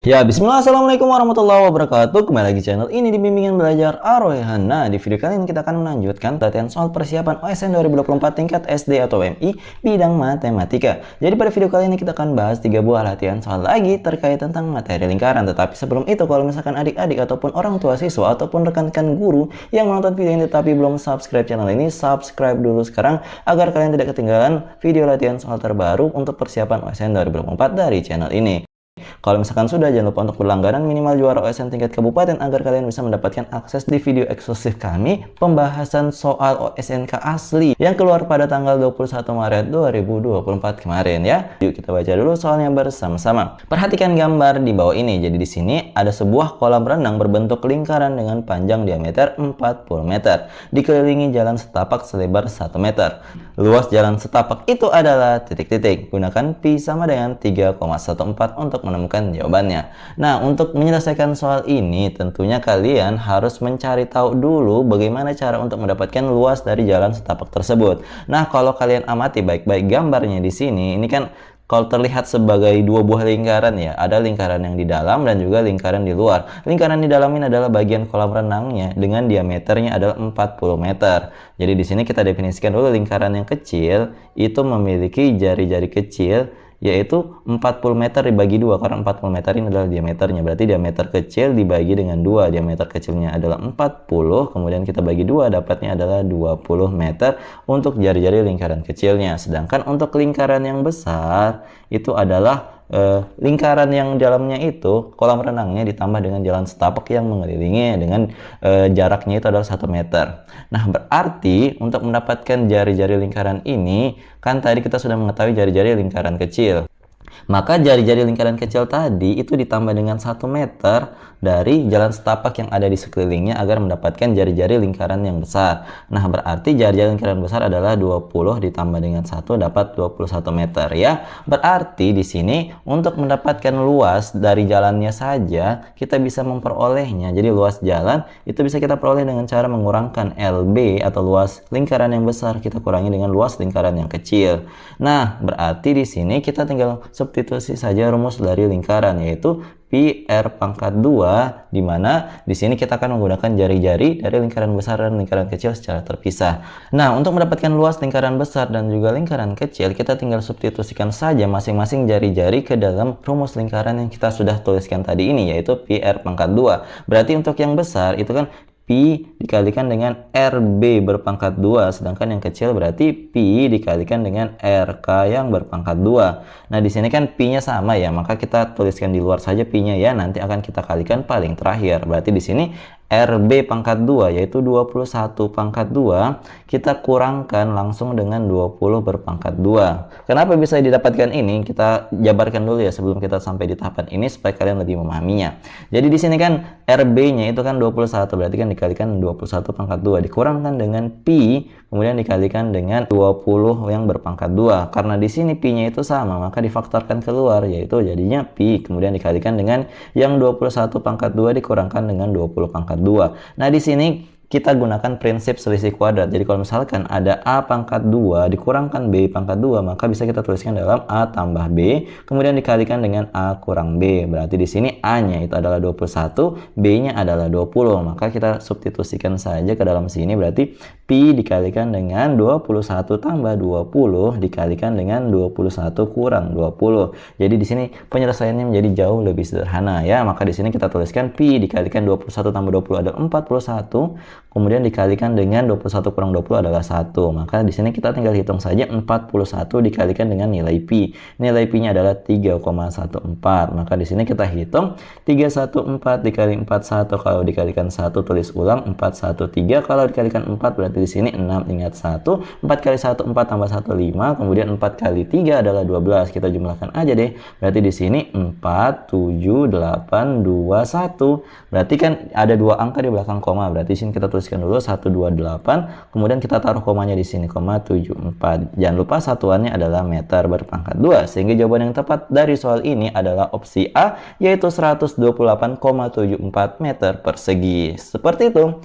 Ya, bismillah, assalamualaikum warahmatullahi wabarakatuh. Kembali lagi channel ini di Bimbingan Belajar Ar-Rayhan. Nah, di video kali ini kita akan melanjutkan latihan soal persiapan OSN 2024 tingkat SD atau MI bidang matematika. Jadi pada video kali ini kita akan bahas 3 buah latihan soal lagi terkait tentang materi lingkaran. Tetapi sebelum itu, kalau misalkan adik-adik ataupun orang tua siswa ataupun rekan-rekan guru yang menonton video ini tetapi belum subscribe channel ini, subscribe dulu sekarang agar kalian tidak ketinggalan video latihan soal terbaru untuk persiapan OSN 2024 dari channel ini. Kalau misalkan sudah, jangan lupa untuk berlangganan minimal juara OSN tingkat kabupaten agar kalian bisa mendapatkan akses di video eksklusif kami pembahasan soal OSNK asli yang keluar pada tanggal 21 Maret 2024 kemarin ya. Yuk kita baca dulu soalnya bersama-sama. Perhatikan gambar di bawah ini. Jadi di sini ada sebuah kolam renang berbentuk lingkaran dengan panjang diameter 40 meter, dikelilingi jalan setapak selebar 1 meter. Luas jalan setapak itu adalah titik-titik. Gunakan pi sama dengan 3,14 untuk menemukan jawabannya. Nah, untuk menyelesaikan soal ini tentunya kalian harus mencari tahu dulu bagaimana cara untuk mendapatkan luas dari jalan setapak tersebut. Nah, kalau kalian amati baik-baik gambarnya di sini, ini kan kalau terlihat sebagai dua buah lingkaran ya, ada lingkaran yang di dalam dan juga lingkaran di luar. Lingkaran di dalam ini adalah bagian kolam renangnya dengan diameternya adalah 40 meter. Jadi di sini kita definisikan dulu lingkaran yang kecil itu memiliki jari-jari kecil yaitu 40 meter dibagi 2 karena 40 meter ini adalah diameternya. Berarti diameter kecil dibagi dengan 2. Diameter kecilnya adalah 40, kemudian kita bagi 2 dapatnya adalah 20 meter untuk jari-jari lingkaran kecilnya. Sedangkan untuk lingkaran yang besar itu adalah lingkaran yang dalamnya itu kolam renangnya ditambah dengan jalan setapak yang mengelilingi dengan jaraknya itu adalah 1 meter. Nah, berarti untuk mendapatkan jari-jari lingkaran ini kan tadi kita sudah mengetahui jari-jari lingkaran kecil. Maka jari-jari lingkaran kecil tadi itu ditambah dengan 1 meter dari jalan setapak yang ada di sekelilingnya agar mendapatkan jari-jari lingkaran yang besar. Nah, berarti jari-jari lingkaran besar adalah 20 ditambah dengan 1 dapat 21 meter ya. Berarti di sini untuk mendapatkan luas dari jalannya saja kita bisa memperolehnya. Jadi luas jalan itu bisa kita peroleh dengan cara mengurangkan LB atau luas lingkaran yang besar kita kurangi dengan luas lingkaran yang kecil. Nah, berarti di sini kita tinggal substitusi saja rumus dari lingkaran yaitu pi r pangkat 2, di mana di sini kita akan menggunakan jari-jari dari lingkaran besar dan lingkaran kecil secara terpisah. Nah, untuk mendapatkan luas lingkaran besar dan juga lingkaran kecil, kita tinggal substitusikan saja masing-masing jari-jari ke dalam rumus lingkaran yang kita sudah tuliskan tadi ini, yaitu pi r pangkat 2. Berarti untuk yang besar itu kan pi dikalikan dengan RB berpangkat 2, sedangkan yang kecil berarti pi dikalikan dengan RK yang berpangkat 2. Nah, di sini kan pi-nya sama ya, maka kita tuliskan di luar saja pi-nya ya, nanti akan kita kalikan paling terakhir. Berarti di sini RB pangkat 2 yaitu 21 pangkat 2 kita kurangkan langsung dengan 20 berpangkat 2. Kenapa bisa didapatkan ini? Kita jabarkan dulu ya sebelum kita sampai di tahapan ini supaya kalian lebih memahaminya. Jadi di sini kan RB-nya itu kan 21, berarti kan dikalikan 21 pangkat 2 dikurangkan dengan pi kemudian dikalikan dengan 20 yang berpangkat 2. Karena di sini pi-nya itu sama, maka difaktorkan keluar yaitu jadinya pi kemudian dikalikan dengan yang 21 pangkat 2 dikurangkan dengan 20 pangkat 2. Nah, di sini kita gunakan prinsip selisih kuadrat. Jadi kalau misalkan ada A pangkat 2 dikurangkan B pangkat 2, maka bisa kita tuliskan dalam A tambah B, kemudian dikalikan dengan A kurang B. Berarti di sini A-nya itu adalah 21, B-nya adalah 20. Maka kita substitusikan saja ke dalam sini, berarti pi dikalikan dengan 21 tambah 20 dikalikan dengan 21 kurang 20. Jadi di sini penyelesaiannya menjadi jauh lebih sederhana ya. Maka di sini kita tuliskan pi dikalikan 21 tambah 20 adalah 41. Kemudian dikalikan dengan 21 kurang 20 adalah 1. Maka di sini kita tinggal hitung saja 41 dikalikan dengan nilai pi. Nilai pi-nya adalah 3,14. Maka di sini kita hitung 314 dikali 41, kalau dikalikan 1 tulis ulang 413, kalau dikalikan 4 berarti di sini 6 ingat 1. 4 kali 1 4 tambah 1 5, kemudian 4 kali 3 adalah 12. Kita jumlahkan aja deh. Berarti di sini 4 7 8 2 1. Berarti kan ada dua angka di belakang koma. Berarti di sini kita tuliskan dulu 128, kemudian kita taruh komanya di sini, 74. Jangan lupa satuannya adalah meter berpangkat 2, sehingga jawaban yang tepat dari soal ini adalah opsi A, yaitu 128,74 meter persegi. Seperti itu.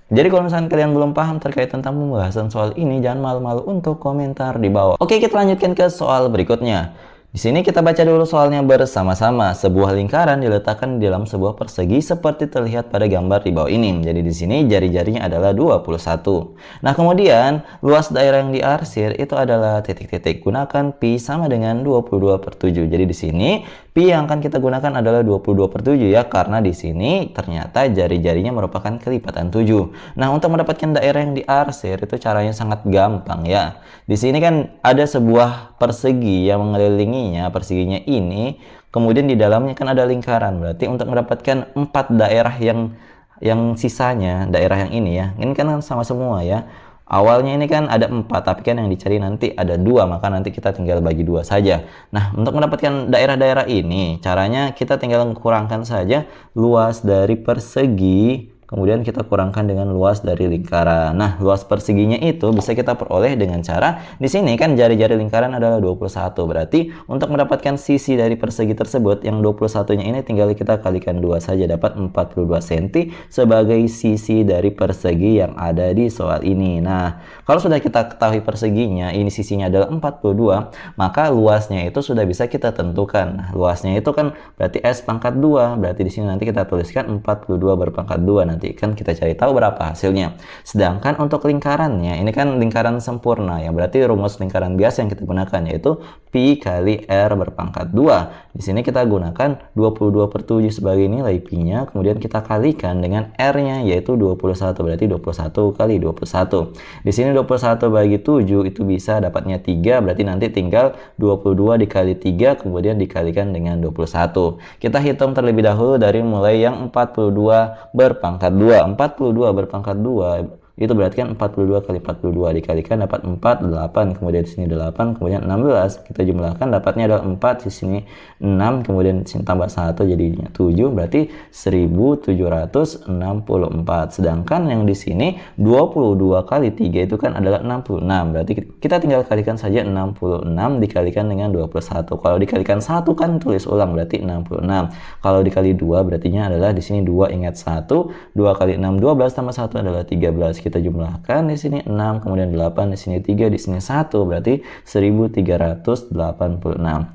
Jadi kalau misalnya kalian belum paham terkait tentang pembahasan soal ini, jangan malu-malu untuk komentar di bawah. Oke, kita lanjutkan ke soal berikutnya. Di sini kita baca dulu soalnya bersama-sama. Sebuah lingkaran diletakkan di dalam sebuah persegi seperti terlihat pada gambar di bawah ini. Jadi di sini jari-jarinya adalah 21. Nah, kemudian luas daerah yang diarsir itu adalah titik-titik. Gunakan pi sama dengan 22/7. Jadi di sini pi yang akan kita gunakan adalah 22/7 ya, karena di sini ternyata jari-jarinya merupakan kelipatan 7. Nah, untuk mendapatkan daerah yang diarsir itu caranya sangat gampang ya. Di sini kan ada sebuah persegi yang mengelilinginya, perseginya ini, kemudian di dalamnya kan ada lingkaran. Berarti untuk mendapatkan 4 daerah yang sisanya, daerah yang ini ya, ini kan sama semua ya. Awalnya ini kan ada 4, tapi kan yang dicari nanti ada 2, maka nanti kita tinggal bagi 2 saja. Nah, untuk mendapatkan daerah-daerah ini, caranya kita tinggal kurangkan saja luas dari persegi, kemudian kita kurangkan dengan luas dari lingkaran. Nah, luas perseginya itu bisa kita peroleh dengan cara, di sini kan jari-jari lingkaran adalah 21. Berarti untuk mendapatkan sisi dari persegi tersebut, yang 21-nya ini tinggal kita kalikan 2 saja, dapat 42 cm sebagai sisi dari persegi yang ada di soal ini. Nah, kalau sudah kita ketahui perseginya, ini sisinya adalah 42, maka luasnya itu sudah bisa kita tentukan. Nah, luasnya itu kan berarti S pangkat 2, berarti di sini nanti kita tuliskan 42 berpangkat 2. Nanti kan kita cari tahu berapa hasilnya. Sedangkan untuk lingkarannya, ini kan lingkaran sempurna ya, berarti rumus lingkaran biasa yang kita gunakan yaitu pi kali r berpangkat 2. Di sini kita gunakan 22/7 sebagai nilai pi-nya, kemudian kita kalikan dengan r-nya yaitu 21, berarti 21 kali 21. Di sini 21 bagi 7 itu bisa dapatnya 3, berarti nanti tinggal 22 dikali 3 kemudian dikalikan dengan 21. Kita hitung terlebih dahulu dari mulai yang 42 berpangkat 2. 42 berpangkat 2 itu berarti kan 42 kali 42 dikalikan dapat 4, 8, kemudian di sini 8, kemudian 16. Kita jumlahkan dapatnya adalah 4, di sini 6, kemudian di sini tambah 1 jadinya 7, berarti 1764. Sedangkan yang di sini 22 kali 3 itu kan adalah 66. Berarti kita tinggal kalikan saja 66 dikalikan dengan 21. Kalau dikalikan 1 kan tulis ulang berarti 66. Kalau dikali 2 berartinya adalah di sini 2, ingat 1. 2 kali 6 12 tambah 1 adalah 13. Kita jumlahkan di sini 6, kemudian 8, di sini 3, di sini 1, berarti 1386.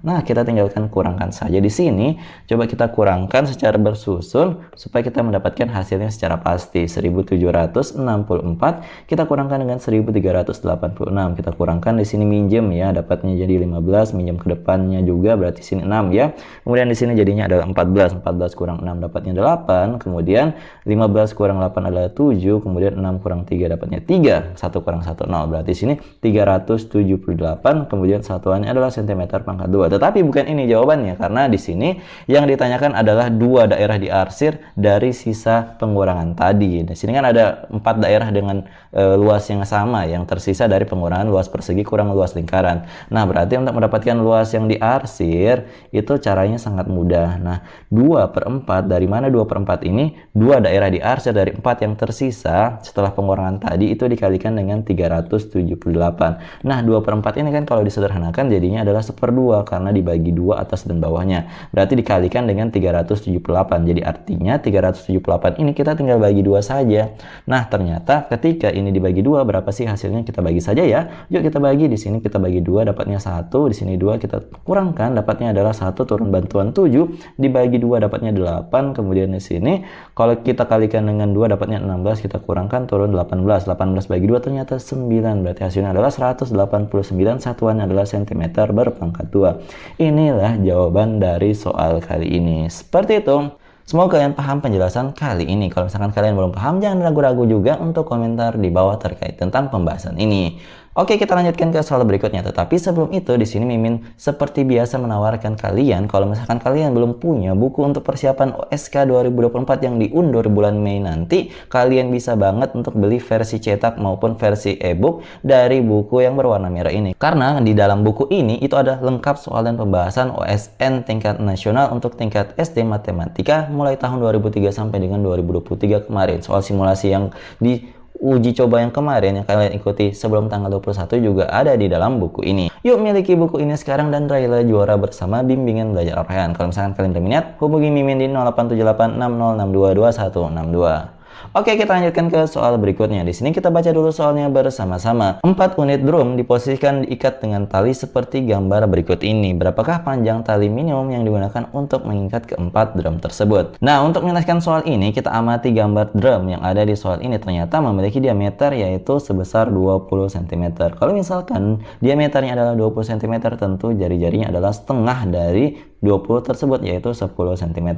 Nah, kita tinggalkan kurangkan saja di sini. Coba kita kurangkan secara bersusun supaya kita mendapatkan hasilnya secara pasti. 1764 kita kurangkan dengan 1386. Kita kurangkan di sini minjem ya, dapatnya jadi 15, minjem ke depannya juga berarti sini 6 ya. Kemudian di sini jadinya adalah 14. 14 kurang 6 dapatnya 8, kemudian 15 kurang 8 adalah 7, kemudian 6 kurang 3 dapatnya 3, 1 kurang 1 0, berarti sini 378, kemudian satuannya adalah cm pangkat 2. Tetapi bukan ini jawabannya, karena di sini yang ditanyakan adalah 2 daerah diarsir dari sisa pengurangan tadi. Di sini kan ada 4 daerah dengan luas yang sama yang tersisa dari pengurangan luas persegi kurang luas lingkaran. Nah, berarti untuk mendapatkan luas yang diarsir itu caranya sangat mudah. Nah, 2/4 dari mana 2/4 ini? 2 daerah diarsir dari 4 yang tersisa setelah pengurangan tadi itu dikalikan dengan 378. Nah, 2/4 ini kan kalau disederhanakan jadinya adalah 1/2 karena dibagi 2 atas dan bawahnya. Berarti dikalikan dengan 378. Jadi artinya 378 ini kita tinggal bagi 2 saja. Nah, ternyata ketika ini dibagi 2 berapa sih hasilnya? Kita bagi saja ya. Yuk kita bagi, di sini kita bagi 2 dapatnya 1, di sini 2 kita kurangkan dapatnya adalah 1 turun bantuan 7 dibagi 2 dapatnya 8, kemudian di sini kalau kita kalikan dengan 2 dapatnya 16, kita kurangkan turun 18. 18 bagi 2 ternyata 9. Berarti hasilnya adalah 189, satuannya adalah cm berpangkat 2. Inilah jawaban dari soal kali ini. Seperti itu. Semoga kalian paham penjelasan kali ini. Kalau misalkan kalian belum paham, jangan ragu-ragu juga untuk komentar di bawah terkait tentang pembahasan ini. Oke, kita lanjutkan ke soal berikutnya. Tetapi sebelum itu, di sini Mimin seperti biasa menawarkan kalian, kalau misalkan kalian belum punya buku untuk persiapan OSK 2024 yang diundur bulan Mei nanti, kalian bisa banget untuk beli versi cetak maupun versi e-book dari buku yang berwarna merah ini. Karena di dalam buku ini itu ada lengkap soal dan pembahasan OSN tingkat nasional untuk tingkat SD Matematika mulai tahun 2003 sampai dengan 2023 kemarin. Soal simulasi yang di uji coba yang kemarin yang kalian ikuti sebelum tanggal 21 juga ada di dalam buku ini. Yuk miliki buku ini sekarang dan raihlah juara bersama bimbingan belajar Al-Rayyan. Kalau misalkan kalian berminat, hubungi Mimin di 087860622162. Oke, kita lanjutkan ke soal berikutnya. Di sini kita baca dulu soalnya bersama-sama. 4 unit drum diposisikan diikat dengan tali seperti gambar berikut ini. Berapakah panjang tali minimum yang digunakan untuk mengikat keempat drum tersebut? Nah, untuk menjelaskan soal ini, kita amati gambar drum yang ada di soal ini ternyata memiliki diameter yaitu sebesar 20 cm. Kalau misalkan diameternya adalah 20 cm, tentu jari-jarinya adalah setengah dari 20 tersebut yaitu 10 cm.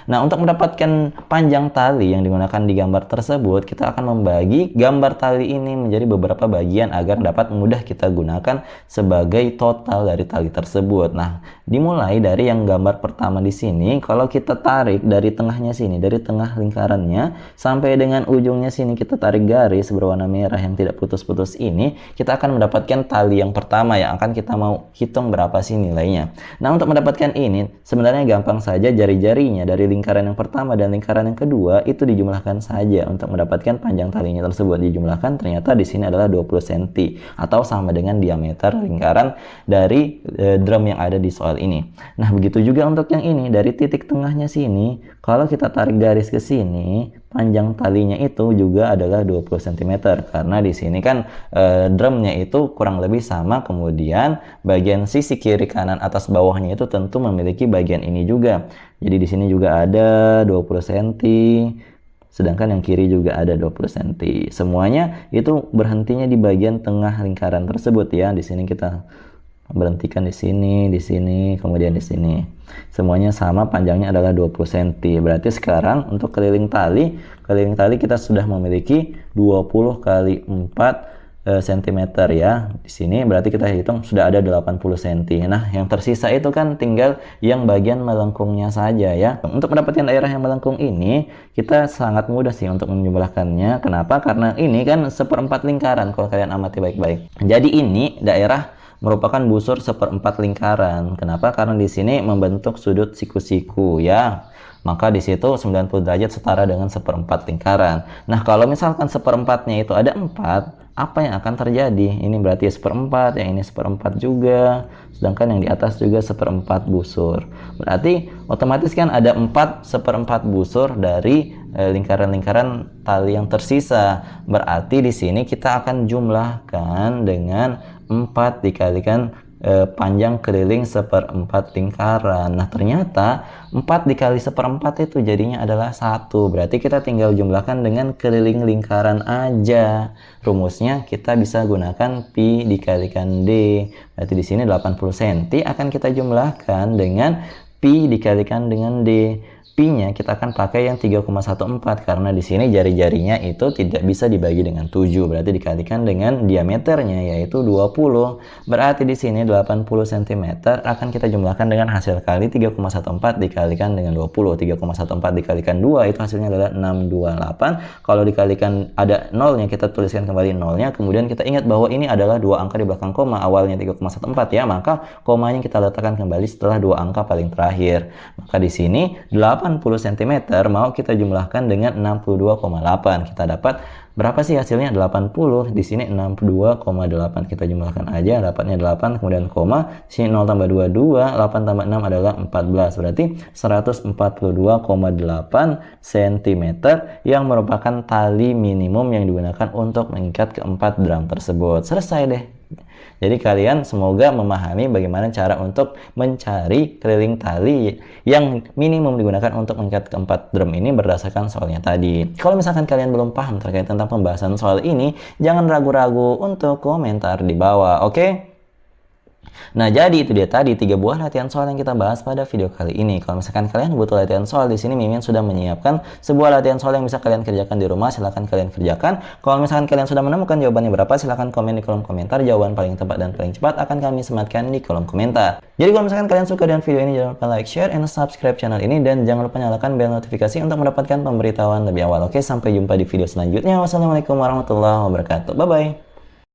Nah, untuk mendapatkan panjang tali yang digunakan di gambar tersebut, kita akan membagi gambar tali ini menjadi beberapa bagian agar dapat mudah kita gunakan sebagai total dari tali tersebut. Nah, dimulai dari yang gambar pertama di sini, kalau kita tarik dari tengahnya sini, dari tengah lingkarannya sampai dengan ujungnya sini, kita tarik garis berwarna merah yang tidak putus-putus ini, kita akan mendapatkan tali yang pertama yang akan kita mau hitung berapa sih nilainya. Nah, untuk mendapatkan ini sebenarnya gampang saja, jari-jarinya dari lingkaran yang pertama dan lingkaran yang kedua itu dijumlahkan saja untuk mendapatkan panjang talinya tersebut. Dijumlahkan ternyata di sini adalah 20 cm atau sama dengan diameter lingkaran dari drum yang ada di soal ini. Nah, begitu juga untuk yang ini, dari titik tengahnya sini, kalau kita tarik garis ke sini, panjang talinya itu juga adalah 20 cm karena di sini kan drumnya itu kurang lebih sama, kemudian bagian sisi kiri kanan atas bawahnya itu tentu memiliki bagian ini juga. Jadi di sini juga ada 20 cm, sedangkan yang kiri juga ada 20 cm. Semuanya itu berhentinya di bagian tengah lingkaran tersebut ya. Di sini kita berhentikan di sini, kemudian di sini. Semuanya sama, panjangnya adalah 20 cm. Berarti sekarang untuk keliling tali kita sudah memiliki 20 kali 4 cm ya. Di sini berarti kita hitung sudah ada 80 cm. Nah, yang tersisa itu kan tinggal yang bagian melengkungnya saja ya. Untuk mendapatkan daerah yang melengkung ini, kita sangat mudah sih untuk menjumlahkannya. Kenapa? Karena ini kan seperempat lingkaran kalau kalian amati baik-baik. Jadi ini daerah merupakan busur seperempat lingkaran. Kenapa? Karena di sini membentuk sudut siku-siku ya. Maka di situ 90 derajat setara dengan seperempat lingkaran. Nah, kalau misalkan seperempatnya itu ada 4, apa yang akan terjadi? Ini berarti seperempat, yang ini seperempat juga, sedangkan yang di atas juga seperempat busur. Berarti otomatis kan ada 4 seperempat busur dari lingkaran-lingkaran tali yang tersisa. Berarti di sini kita akan jumlahkan dengan 4 dikalikan panjang keliling seperempat lingkaran. Nah, ternyata 4 dikali seperempat itu jadinya adalah 1. Berarti kita tinggal jumlahkan dengan keliling lingkaran aja. Rumusnya kita bisa gunakan pi dikalikan d. Berarti di sini 80 cm akan kita jumlahkan dengan pi dikalikan dengan d. Pi-nya kita akan pakai yang 3,14 karena di sini jari-jarinya itu tidak bisa dibagi dengan 7, berarti dikalikan dengan diameternya yaitu 20. Berarti di sini 80 cm akan kita jumlahkan dengan hasil kali 3,14 dikalikan dengan 20. 3,14 dikalikan 2 itu hasilnya adalah 628. Kalau dikalikan ada nolnya, kita tuliskan kembali nolnya, kemudian kita ingat bahwa ini adalah dua angka di belakang koma, awalnya 3,14 ya, maka komanya kita letakkan kembali setelah dua angka paling terakhir. Maka di sini 80 cm mau kita jumlahkan dengan 62,8. Kita dapat berapa sih hasilnya? 80. Di sini 62,8. Kita jumlahkan aja, dapatnya 8 kemudian koma. Di sini 0 tambah 2 2, 8 tambah 6 adalah 14. Berarti 142,8 cm yang merupakan tali minimum yang digunakan untuk mengikat keempat drum tersebut. Selesai deh. Jadi kalian semoga memahami bagaimana cara untuk mencari keliling tali yang minimum digunakan untuk mengikat keempat drum ini berdasarkan soalnya tadi. Kalau misalkan kalian belum paham terkait tentang pembahasan soal ini, jangan ragu-ragu untuk komentar di bawah, oke? Nah, jadi itu dia tadi 3 buah latihan soal yang kita bahas pada video kali ini. Kalau misalkan kalian butuh latihan soal, di sini Mimin sudah menyiapkan sebuah latihan soal yang bisa kalian kerjakan di rumah. Silahkan kalian kerjakan. Kalau misalkan kalian sudah menemukan jawabannya berapa, silahkan komen di kolom komentar. Jawaban paling tepat dan paling cepat akan kami sematkan di kolom komentar. Jadi kalau misalkan kalian suka dengan video ini, jangan lupa like, share, and subscribe channel ini. Dan jangan lupa nyalakan bel notifikasi untuk mendapatkan pemberitahuan lebih awal. Oke, sampai jumpa di video selanjutnya. Wassalamualaikum warahmatullahi wabarakatuh. Bye-bye.